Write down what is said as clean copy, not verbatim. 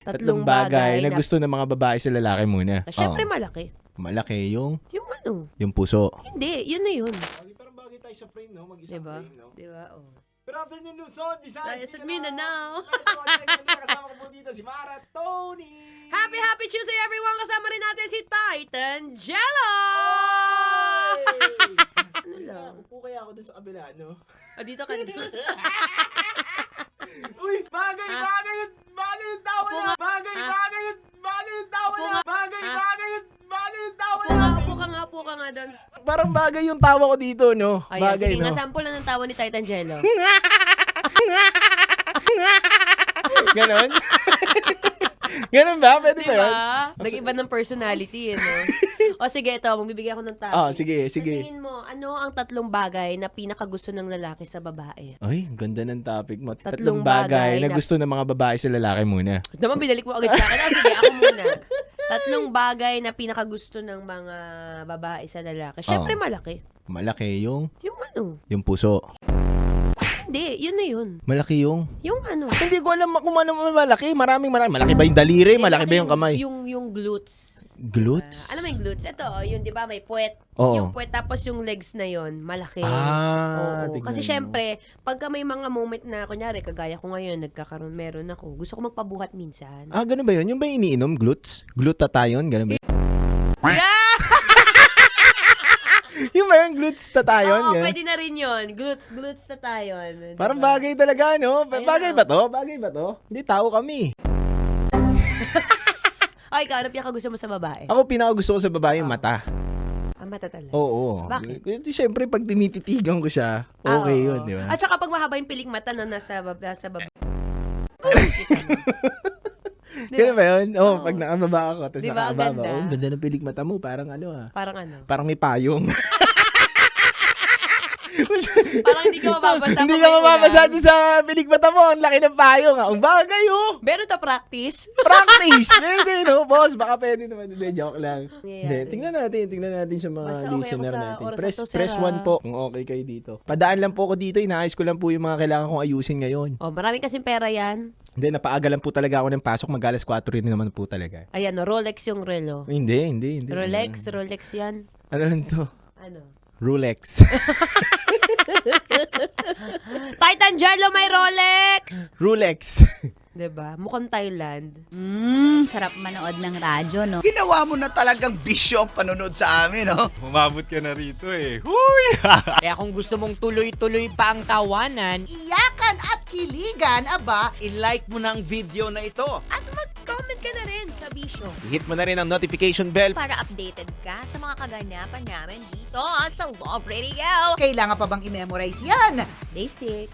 Tatlong bagay na gusto ng mga babae sa lalaki muna. Siyempre malaki. Malaki yung Yung puso. Hindi, yun na yun. Parang bagay tayo sa frame, no? Mag-isang Diba? frame, no? Diba? Oh. Good afternoon, Luzon, Visayas, Sa Mindanao. Kasama ko po dito si Mara Tony. Happy Tuesday everyone! Kasama rin natin si Titan Jello! Ano lang? Upo kaya ako dun sa kabila, no? Dito ka dito. Uy, bagay yung tawa na. Bagay yung tawa na. Bagay yung tawa na. Upo ka nga doon. Parang bagay yung tawa ko dito, no? Ayan, Bagay, sige no? nga, sample na ng tawa ni Titan Jello. Ganon? Ganon ba? Pwede ba Diba? yun? Nag-iba ng personality, no? O sige, ito, magbibigay ako ng topic. Sige. Sa tingin mo, ano ang tatlong bagay na pinakagusto ng lalaki sa babae? Ay, ganda ng topic mo. Tatlong bagay bagay na na gusto ng mga babae sa lalaki muna. Naman, binalik mo agad sa akin. Sige, ako muna. Tatlong bagay na pinakagusto ng mga babae sa lalaki. Siyempre, malaki. Malaki yung puso. Hindi, yun na yun. Malaki yung... Yung Hindi ko alam kung ano malaki. Marami. Malaki ba yung daliri? Malaki ba yung kamay? Yung glutes. Glutes? Alam mo yung glutes? Ito, yun, di ba, may puwet. Oo. Yung puwet, tapos yung legs na yun, malaki. Oo. Tignan Kasi mo. syempre, pagka may mga moment na, kunyari, kagaya ko ngayon, meron ako. Gusto ko magpabuhat minsan. Ganun ba yun? Yung ba yung iniinom? Glutes? Glutathione? Ganun ba yun? Yung ba yung glutathione? Oo, Ganun? pwede na rin yun. Glutes na tayo. Diba? Parang bagay talaga, no? Ayun, Bagay ba to? Bagay ba to? Hindi, tao kami. Ay, ikaw, ano pinakagusto mo sa babae? Ako, pinakagusto ko sa babae yung mata. Mata talaga. Oo. Bakit? Siyempre, pag tinititigan ko siya, okay oo. yun, di ba? At saka pag mahaba yung piling mata na nasa baba. Kaya ba yun? Oo. Pag nakababa ako, tapos Diba, ang nakababa, ganda? ganda ng pilik mata mo, parang Parang ano? parang may payong. Parang hindi ka mababasa. Hindi ka mababasa doon sa pilik mata mo, ang laki ng payong. Ang bagay, oh! Meron to practice? Practice! Pwede, no? Boss, baka pwede naman. Hindi, joke lang. Hindi, Nangyayari. tingnan natin sa mga Basta okay ako listener sa natin. oras Press, na to, press Sarah. 1 po kung okay kayo dito. Padaan lang po ako dito, inaayos ko lang po yung mga kailangan kong ayusin ngayon. Maraming kasing pera yan. Hindi, napaaga lang po talaga ako ng pasok, mag-alas 4 rin naman po talaga. Ayan, Rolex yung relo. Hindi. Rolex yan. Ano lang to? Ano? Rolex. Titan Jello may Rolex! Rolex. Diba? Mukhang Thailand. Sarap manood ng radyo, no? Ginawa mo na talagang bisyo ang panonood sa amin, no? Umabot ka na rito eh. Huy! Kaya kung gusto mong tuloy-tuloy pa ang tawanan, Iyakan at kiligan, aba, i-like mo na ang video na ito. At mag-comment ka na rin sa bisyo. Hit mo na rin ang notification bell. Para updated ka sa mga kaganapan namin dito sa Love Radio. kailangan pa bang i-memorize yan? Basic.